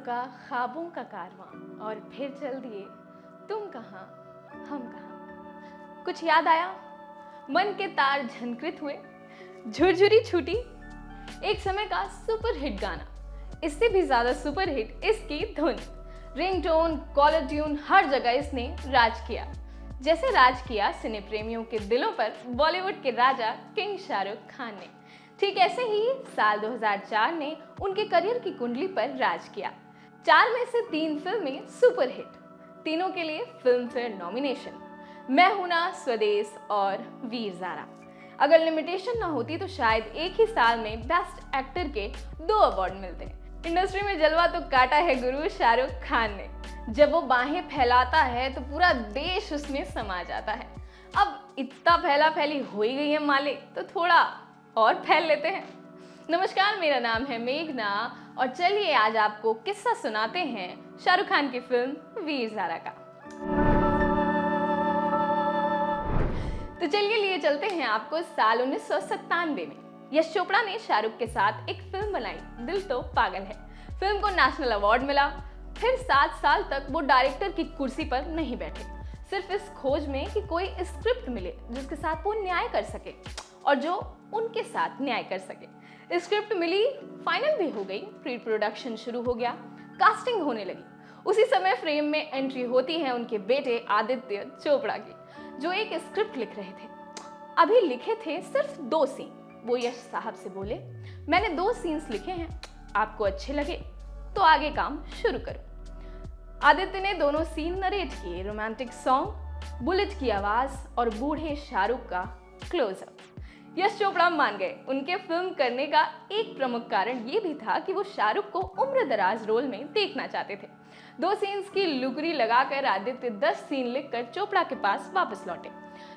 रुका ख्वाबों का कारवां और फिर चल दिए तुम कहाँ हम कहाँ। कुछ याद आया, मन के तार झनकृत हुए, झुरझुरी छूटी। एक समय का सुपरहिट गाना, इससे भी ज्यादा सुपरहिट इसकी धुन, रिंगटोन, कॉलर ट्यून, हर जगह इसने राज किया। जैसे राज किया सिने प्रेमियों के दिलों पर बॉलीवुड के राजा किंग शाहरुख खान ने, ठीक ऐसे ही साल 2004 ने उनके करियर की कुंडली पर राज किया। 4 में से 3 फिल्में सुपरहिट, तीनों के लिए फिल्म फेयर नॉमिनेशन, मैं हूं ना, स्वदेश और वीर ज़ारा। अगर लिमिटेशन ना होती तो शायद एक ही साल में बेस्ट एक्टर के 2 अवार्ड मिलते। इंडस्ट्री में जलवा तो काटा है गुरु शाहरुख खान ने। जब वो बाहें फैलाता है तो पूरा देश उसमें समा जाता है। अब इतना फैला फैली हो ही गई है मालिक, तो थोड़ा और फैल लेते हैं। नमस्कार, मेरा नाम है मेघना और चलिए आज आपको किस्सा सुनाते हैं शाहरुख खान की फिल्म वीर ज़ारा का। तो चलिए लिए चलते हैं आपको साल 1997 में। यश चोपड़ा ने शाहरुख के साथ एक फिल्म बनाई, दिल तो पागल है। फिल्म को नेशनल अवार्ड मिला। फिर 7 साल तक वो डायरेक्टर की कुर्सी पर नहीं बैठे, सिर्फ इस खोज में कि कोई स्क्रिप्ट मिले जिसके साथ वो न्याय कर सके और जो उनके साथ न्याय कर सके। स्क्रिप्ट मिली, फाइनल भी हो गई, प्री प्रोडक्शन शुरू हो गया, कास्टिंग होने लगी। उसी समय फ्रेम में एंट्री होती है उनके बेटे आदित्य चोपड़ा की, जो एक स्क्रिप्ट लिख रहे थे। अभी लिखे थे सिर्फ 2 सीन। वो यश साहब से बोले, मैंने 2 सीन्स लिखे हैं, आपको अच्छे लगे तो आगे काम शुरू करो। आदित्य ने दोनों सीन नरेट किए, रोमांटिक सॉन्ग, बुलेट की आवाज और बूढ़े शाहरुख का क्लोजअप। यश चोपड़ा मान गए। उनके फिल्म करने का एक प्रमुख कारण ये भी था कि वो शाहरुख को उम्रदराज रोल में देखना चाहते थे। 2 सीन्स की लुगरी लगाकर आदित्य 10 सीन लिखकर चोपड़ा के पास वापस लौटे।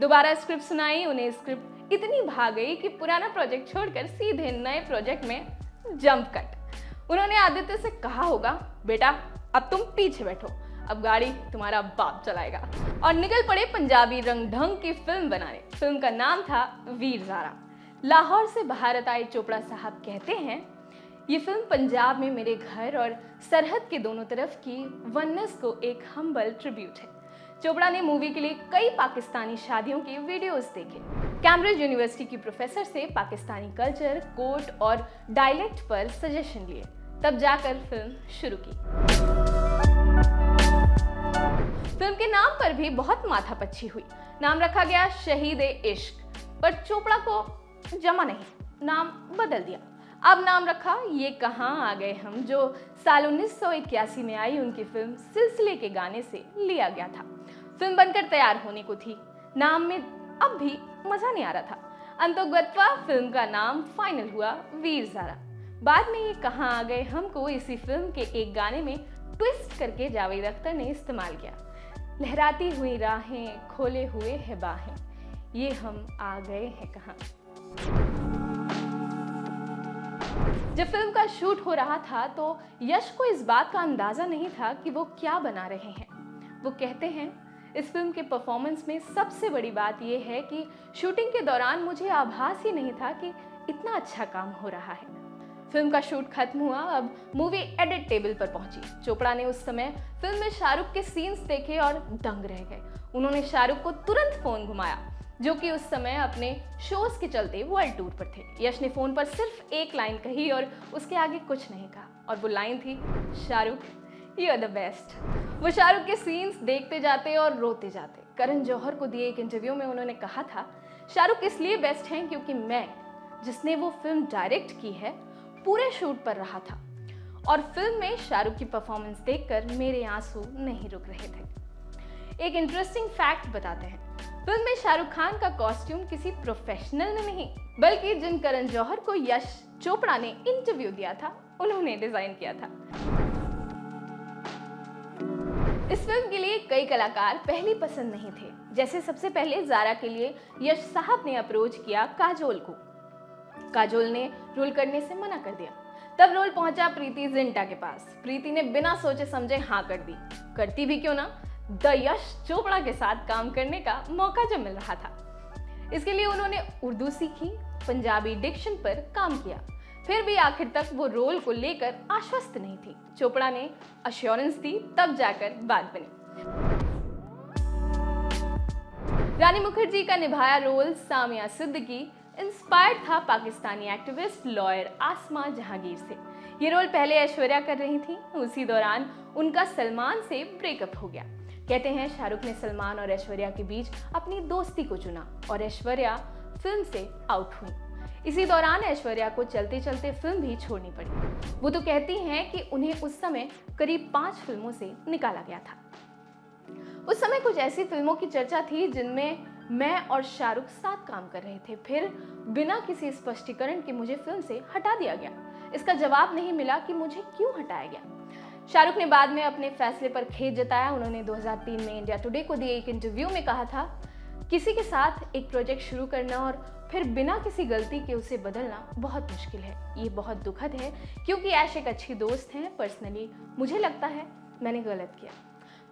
दोबारा स्क्रिप्ट सुनाई, उन्हें स्क्रिप्ट इतनी भा गई कि पुराना प्रोजेक्ट छोड़कर सीधे नए प्रोजेक्ट में जंप कट। उन्होंने आदित्य से कहा होगा, बेटा अब तुम पीछे बैठो, अब गाड़ी तुम्हारा बाप चलाएगा, और निकल पड़े पंजाबी रंग ढंग की फिल्म बनाने। फिल्म का नाम था वीर ज़ारा। लाहौर से भारत आए चोपड़ा साहब कहते हैं, ये फिल्म पंजाब में मेरे घर और सरहद के दोनों तरफ की वननेस को एक हम्बल ट्रिब्यूट है। चोपड़ा ने मूवी के लिए कई पाकिस्तानी शादियों के वीडियोस देखे, कैम्ब्रिज यूनिवर्सिटी की प्रोफेसर से पाकिस्तानी कल्चर, कोट और डायलेक्ट पर सजेशन लिए, तब जाकर फिल्म शुरू की। फिल्म के नाम पर भी बहुत माथापच्ची हुई। नाम रखा गया शहीद ए इश्क, पर चोपड़ा को जमा नहीं, नाम बदल दिया। अब नाम रखा ये कहां आ गए हम, जो साल 1981 में आई उनकी फिल्म सिलसिले के गाने से लिया गया था। फिल्म बनकर तैयार होने को थी, नाम में अब भी मजा नहीं आ रहा था। अंतोगत्वा फिल्म का नाम फाइनल हुआ वीर ज़ारा। बाद में ये कहां आ गए हमको इसी फिल्म के एक गाने में ट्विस्ट करके जावेद अख्तर ने इस्तेमाल किया। लहराती हुई राहें, खोले हुए है बाहें, ये हम आ गए हैं कहां। जब फिल्म का शूट हो रहा था तो यश को इस बात का अंदाजा नहीं था कि वो क्या बना रहे हैं। वो कहते हैं, इस फिल्म के परफॉर्मेंस में सबसे बड़ी बात यह है कि शूटिंग के दौरान मुझे आभास ही नहीं था कि इतना अच्छा काम हो रहा है। फिल्म का शूट खत्म हुआ, अब मूवी एडिट टेबल पर पहुंची। चोपड़ा ने उस समय फिल्म में शाहरुख के सीन्स देखे और दंग रह गए। उन्होंने शाहरुख को तुरंत फोन घुमाया, जो कि उस समय अपने शोज के चलते वर्ल्ड टूर पर थे। यश ने फोन पर सिर्फ एक लाइन कही और उसके आगे कुछ नहीं कहा, और वो लाइन थी, Shahrukh you are the best. वो शाहरुख के सीन्स देखते जाते और रोते जाते। करण जौहर को दिए एक इंटरव्यू में उन्होंने कहा था, शाहरुख इसलिए बेस्ट हैं क्योंकि मैं, जिसने वो फिल्म डायरेक्ट की है, पूरे शूट पर रहा था और फिल्म में शाहरुख की परफॉर्मेंस देखकर मेरे आंसू नहीं रुक रहे थे। एक इंटरेस्टिंग फैक्ट बताते हैं, फिल्म में शाहरुख खान का कॉस्ट्यूम किसी प्रोफेशनल ने नहीं, बल्कि जिन करण जौहर को यश चोपड़ा ने इंटरव्यू दिया था, उन्होंने डिजाइन किया था। इस फिल्म के लिए कई कलाकार पहली पसंद नहीं थे। जैसे सबसे पहले ज़ारा के लिए यश साहब ने अप्रोच किया काजोल को। काजोल ने रोल करने से मना कर दिया। तब रोल पहुंचा प्रीति जिंटा के पास। प्रीति ने बिना सोचे समझे हाँ कर दी। करती भी क्यों ना, द यश चोपड़ा के साथ काम करने का मौका जब मिल रहा था। इसके लिए उन्होंने उर्दू सीखी, पंजाबी डिक्शन पर काम किया। फिर भी आखिर तक वो रोल को लेकर आश्वस्त नहीं थी। चोपड़ा ने अश्योरेंस दी, तब जाकर बात बनी। रानी मुखर्जी का निभाया रोल सामिया सिद्दीकी इंस्पायर्ड था पाकिस्तानी एक्टिविस्ट लॉयर आसमा जहांगीर से। ये रोल पहले ऐश्वर्या कर रही थी। उसी दौरान उनका सलमान से ब्रेकअप हो गया। कहते हैं शाहरुख ने सलमान और ऐश्वर्या के बीच अपनी दोस्ती को चुना और ऐश्वर्या फिल्म से आउट हुई। इसी दौरान ऐश्वर्या को चलते चलते फिल्म भी छोड़नी पड़ी। वो तो कहती हैं कि उन्हें उस समय करीब 5 फिल्मों से निकाला गया था। उस समय कुछ ऐसी फिल्मों की चर्चा थी जिनमें मैं और शाहरुख साथ काम कर रहे थे, फिर बिना किसी स्पष्टीकरण के मुझे फिल्म से हटा दिया गया। इसका जवाब नहीं मिला कि मुझे क्यों हटाया गया। शाहरुख ने बाद में अपने फैसले पर खेद जताया। उन्होंने 2003 में इंडिया टुडे को दिए एक इंटरव्यू में कहा था, किसी के साथ एक प्रोजेक्ट शुरू करना और फिर बिना किसी गलती के उसे बदलना बहुत मुश्किल है। ये बहुत दुखद है क्योंकि ऐश एक अच्छी दोस्त हैं। पर्सनली मुझे लगता है मैंने गलत किया।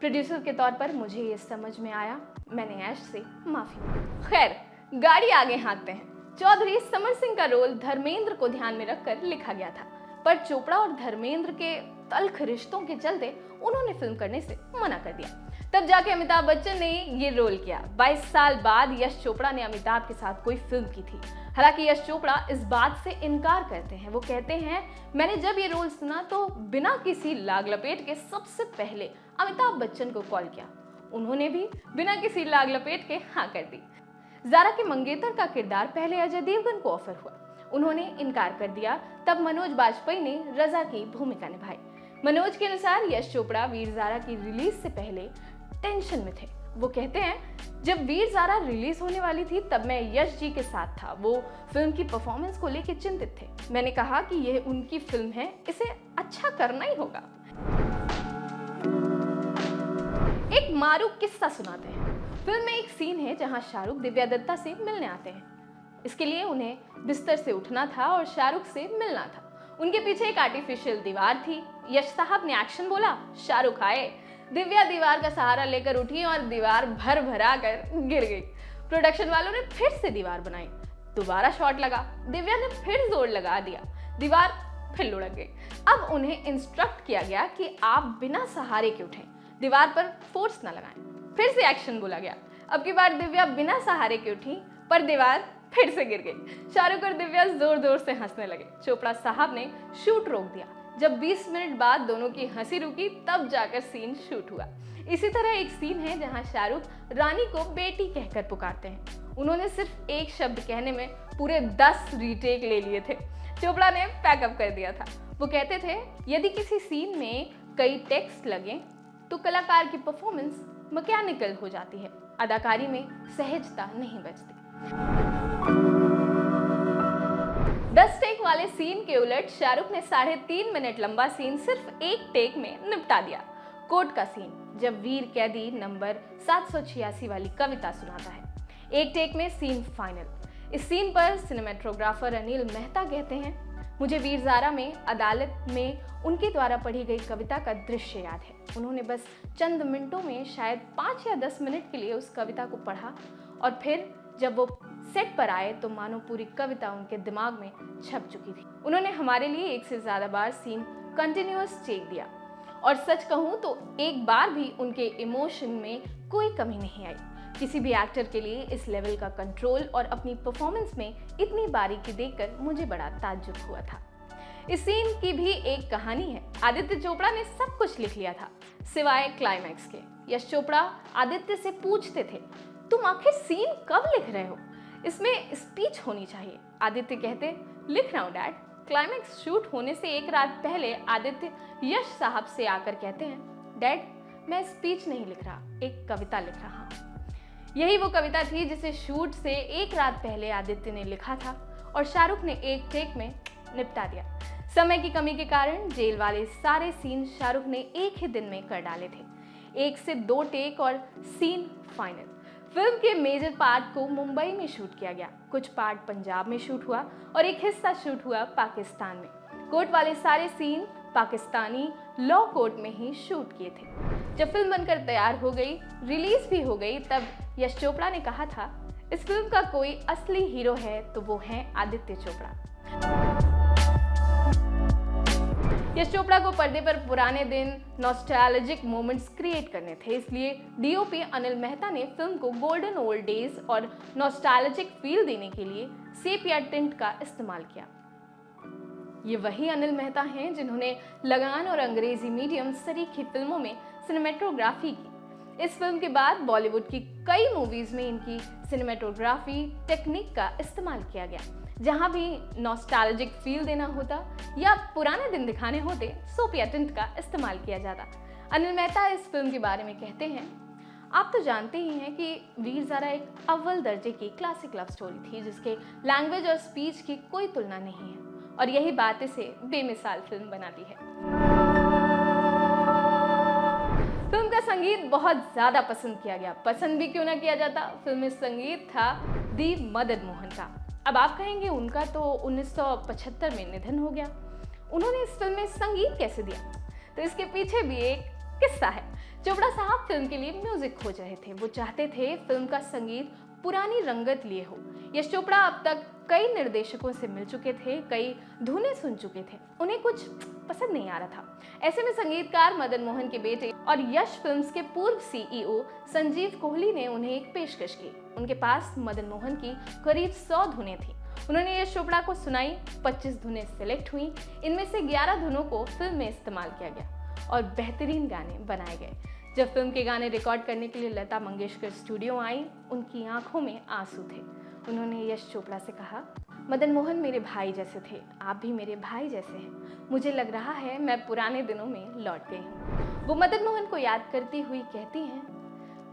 प्रोड्यूसर के तौर पर मुझे ये समझ में आया, मैंने ऐश से माफी मांगी। खैर, गाड़ी आगे हाँकते हैं। चौधरी समर सिंह का रोल धर्मेंद्र को ध्यान में रखकर लिखा गया था, पर चोपड़ा और धर्मेंद्र के तल्ख रिश्तों के चलते उन्होंने फिल्म करने से मना कर दिया। तब जाके अमिताभ बच्चन ने ये रोल किया। 22 साल बाद यश चोपड़ा ने अमिताभ के साथ कोई फिल्म की थी। हालांकि यश चोपड़ा इस बात से इनकार करते हैं। वो कहते हैं, मैंने जब ये रोल सुना तो बिना किसी लाग लपेट के सबसे पहले अमिताभ बच्चन को कॉल किया। उन्होंने भी बिना किसी लाग लपेट के हाँ कर दी। ज़ारा के मंगेतर का किरदार पहले अजय देवगन को ऑफर हुआ, उन्होंने इनकार कर दिया। तब मनोज बाजपेयी ने रजा की भूमिका निभाई। मनोज के अनुसार यश चोपड़ा वीर ज़ारा की रिलीज से पहले टेंशन में थे। वो कहते हैं, जब वीर ज़ारा रिलीज होने वाली थी तब मैं यश जी के साथ था। वो फिल्म की परफॉर्मेंस को लेकर चिंतित थे। मैंने कहा कि यह उनकी फिल्म है, इसे अच्छा करना ही होगा। एक मारूफ किस्सा सुनाते हैं। फिल्म में एक सीन है जहां शाहरुख दिव्या दत्ता से मिलने आते हैं। इसके लिए उन्हें बिस्तर से उठना था और शाहरुख से मिलना था। उनके पीछे एक आर्टिफिशियल दीवार थी। यश साहब ने एक्शन बोला, शाहरुख आए। दिव्या दीवार का सहारा लेकर उठी और दीवार भर भरा कर गिर गई। प्रोडक्शन वालों ने फिर से दीवार बनाई, दोबारा शॉट लगा, दिव्या ने फिर जोर लगा दिया, दीवार फिर लुढ़क गई। अब उन्हें इंस्ट्रक्ट किया गया कि आप बिना सहारे के उठें, दीवार पर फोर्स न लगाएं। फिर से एक्शन बोला गया। अब की बार दिव्या बिना सहारे के उठी, पर दीवार फिर से गिर गई। शाहरुख और दिव्या जोर जोर से हंसने लगे। चोपड़ा साहब ने शूट रोक दिया। जब 20 मिनट बाद दोनों की हंसी रुकी तब जाकर सीन शूट हुआ। इसी तरह एक सीन है जहां शाहरुख रानी को बेटी कहकर पुकारते हैं। उन्होंने सिर्फ एक शब्द कहने में पूरे 10 रीटेक ले लिए थे। चोपड़ा ने पैकअप कर दिया था। वो कहते थे, यदि किसी सीन में कई टेक्स्ट लगे तो कलाकार की परफॉर्मेंस मैकेनिकल हो जाती है, अदाकारी में सहजता नहीं बचती। 10 टेक वाले सीन के उलट शाहरुख ने 3.5 मिनट लंबा सीन सिर्फ एक टेक में निपटा दिया। कोर्ट का सीन, जब वीर कैदी नंबर 786 वाली कविता सुनाता है। एक टेक में सीन फाइनल। इस सीन पर सिनेमेटोग्राफर अनिल मेहता कहते हैं, मुझे वीर ज़ारा में अदालत में उनके द्वारा पढ़ी गई कविता का दृश्य याद है। उन्होंने बस चंद मिनटों में शायद 5 या 10 मिनट के लिए उस कविता को पढ़ा और फिर जब वो सेट पर आए तो मानो पूरी कविता उनके दिमाग में छप चुकी थी। उन्होंने हमारे लिए 1 से ज़्यादा बार सीन कंटिन्यूअस टेक दिया और सच कहूँ तो एक बार भी उनके इमोशन में कोई कमी नहीं आई। किसी भी एक्टर के लिए इस लेवल का कंट्रोल और अपनी परफॉर्मेंस में इतनी बारीकी देखकर मुझे बड़ा ताज्जुब हुआ था। इस सीन की भी एक कहानी है। आदित्य चोपड़ा ने सब कुछ लिख लिया था सिवाय क्लाइमैक्स के। यश चोपड़ा आदित्य से पूछते थे, तुम आखिर सीन कब लिख रहे हो, इसमें स्पीच होनी चाहिए। आदित्य कहते, लिख रहा हूँ डैड। क्लाइमैक्स शूट होने से एक रात पहले आदित्य यश साहब से आकर कहते हैं, डैड मैं स्पीच नहीं लिख रहा, एक कविता लिख रहा हूँ। यही वो कविता थी जिसे शूट से एक रात पहले आदित्य ने लिखा था और शाहरुख ने एक टेक में निपटा दिया। समय की कमी के कारण जेल वाले सारे सीन शाहरुख ने एक ही दिन में कर डाले थे। 1 से 2 टेक और सीन फाइनल। फिल्म के मेजर पार्ट को मुंबई में शूट किया गया, कुछ पार्ट पंजाब में शूट हुआ और एक हिस्सा शूट हुआ पाकिस्तान में। कोर्ट वाले सारे सीन पाकिस्तानी लॉ कोर्ट में ही शूट किए थे। जब फिल्म बनकर तैयार हो गई, रिलीज भी हो गई, तब यश चोपड़ा ने कहा था, इस फिल्म का कोई असली हीरो है तो वो है आदित्य चोपड़ा। यश चोपड़ा को पर्दे पर पुराने दिन, नॉस्टैल्जिक मोमेंट्स क्रिएट करने थे, इसलिए डीओपी अनिल मेहता ने फिल्म को गोल्डन ओल्ड डेज और नॉस्टैल्जिक फील देने के लिए सेपिया टिंट का इस्तेमाल किया। ये वही अनिल मेहता हैं जिन्होंने लगान और अंग्रेजी मीडियम सरीखी फिल्मों में सिनेमेटोग्राफी की। इस फिल्म के बाद बॉलीवुड की कई मूवीज में इनकी सिनेमेटोग्राफी टेक्निक का इस्तेमाल किया गया। जहां भी नॉस्टैल्जिक फील देना होता या पुराने दिन दिखाने होते, सेपिया टिंट का इस्तेमाल किया जाता। अनिल मेहता इस फिल्म के बारे में कहते हैं, आप तो जानते ही हैं कि वीर ज़ारा एक अव्वल दर्जे की क्लासिक लव स्टोरी थी जिसके लैंग्वेज और स्पीच की कोई तुलना नहीं है, और यही बात इसे बेमिसाल फिल्म बनाती है। फिल्म का संगीत बहुत ज्यादा पसंद किया गया। पसंद भी क्यों ना किया जाता, फिल्म में संगीत था दी मदन मोहन का। अब आप कहेंगे उनका तो 1975 में निधन हो गया, उन्होंने इस फिल्म में संगीत कैसे दिया? तो इसके पीछे भी एक किस्सा है। चोपड़ा साहब फिल्म के लिए म्यूजिक खोज रहे थे। वो चाहते थे फिल्म का संगीत पुरानी रंगत लिए हो। यश चोपड़ा अब तक कई निर्देशकों से मिल चुके थे, कई धुनें सुन चुके थे, उन्हें कुछ पसंद नहीं आ रहा था। ऐसे में संगीतकार मदन मोहन के बेटे और यश फिल्म्स के पूर्व सीईओ संजीव कोहली ने उन्हें एक पेशकश की। उनके पास मदन मोहन की करीब 100 धुनें थी। उन्होंने यश चोपड़ा को सुनाई। 25 धुनें सिलेक्ट हुई। इनमें से 11 धुनों को फिल्म में इस्तेमाल किया गया और बेहतरीन गाने बनाए गए। जब फिल्म के गाने रिकॉर्ड करने के लिए लता मंगेशकर स्टूडियो आई, उनकी आंखों में आंसू थे। उन्होंने यश चोपड़ा से कहा, मदन मोहन मेरे भाई जैसे थे, आप भी मेरे भाई जैसे हैं। मुझे लग रहा है मैं पुराने दिनों में लौट गई हूँ। वो मदन मोहन को याद करती हुई कहती हैं,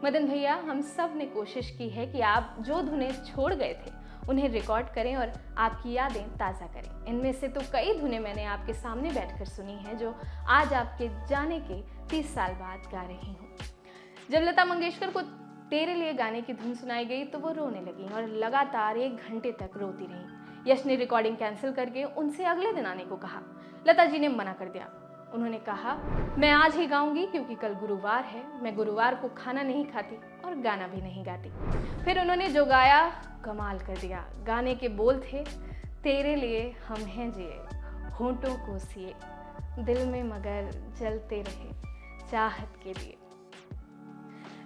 मदन भैया, हम सब ने कोशिश की है कि आप जो धुनें छोड़ गए थे उन्हें रिकॉर्ड करें और आपकी यादें ताज़ा करें। इनमें से तो कई धुनें मैंने आपके सामने बैठकर सुनी हैं जो आज आपके जाने के 30 साल बाद गा रही हूँ। जब लता मंगेशकर को तेरे लिए गाने की धुन सुनाई गई तो वो रोने लगी और लगातार 1 घंटे तक रोती रही। यश ने रिकॉर्डिंग कैंसिल करके उनसे अगले दिन आने को कहा। लता जी ने मना कर दिया। उन्होंने कहा, मैं आज ही गाऊंगी क्योंकि कल गुरुवार है, मैं गुरुवार को खाना नहीं खाती और गाना भी नहीं गाती। फिर उन्होंने जो गाया कमाल कर दिया। गाने के बोल थे, तेरे लिए हम हैं जिए, होंठों को सिए, दिल में मगर जलते रहे चाहत के लिए।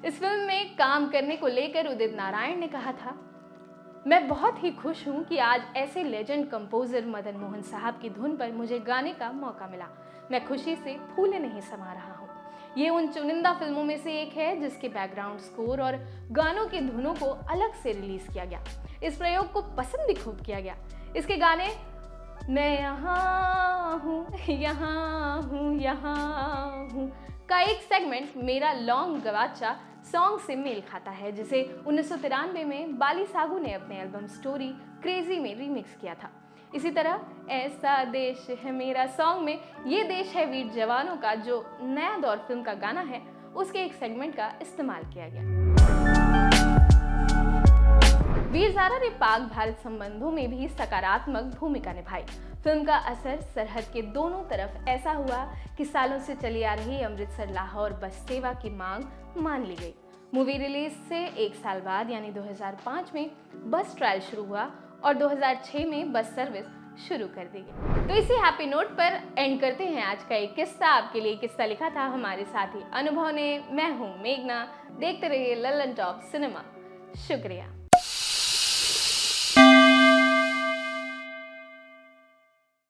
इस फिल्म में काम करने को लेकर उदित नारायण ने कहा था, मैं बहुत ही खुश हूँ कि आज ऐसे लेजेंड कंपोजर मदन मोहन साहब की धुन पर मुझे गाने का मौका मिला। मैं खुशी से फूले नहीं समा रहा हूँ। ये उन चुनिंदा फिल्मों में से एक है जिसके बैकग्राउंड स्कोर और गानों की धुनों को अलग से रिलीज किया गया। इस प्रयोग को पसंद भी खूब किया गया। इसके गाने मैं यहाँ हूँ, यहाँ हूँ, यहाँ हूँ का एक सेगमेंट मेरा लॉन्ग गवाचा सॉन्ग से मेल खाता है, जिसे 1993 में बाली सागू ने अपने एल्बम स्टोरी क्रेजी में रीमिक्स किया था। इसी तरह ऐसा देश है मेरा सॉन्ग में ये देश है वीर जवानों का जो नया दौर फिल्म का गाना है, उसके एक सेगमेंट का इस्तेमाल किया गया। वीर ज़ारा ने पाक भारत संबंधों में भी सकारात्मक भूमिका निभाई। फिल्म का असर सरहद के दोनों तरफ ऐसा हुआ कि सालों से चली आ रही अमृतसर लाहौर बस सेवा की मांग मान ली गई। मूवी रिलीज से 1 साल बाद यानी 2005 में बस ट्रायल शुरू हुआ और 2006 में बस सर्विस शुरू कर दी गई। तो इसी हैप्पी नोट पर एंड करते हैं आज का एक किस्सा। आपके लिए किस्सा लिखा था हमारे साथी अनुभव ने। मैं हूँ मेघना। देखते रहिए लल्लन टॉप सिनेमा। शुक्रिया।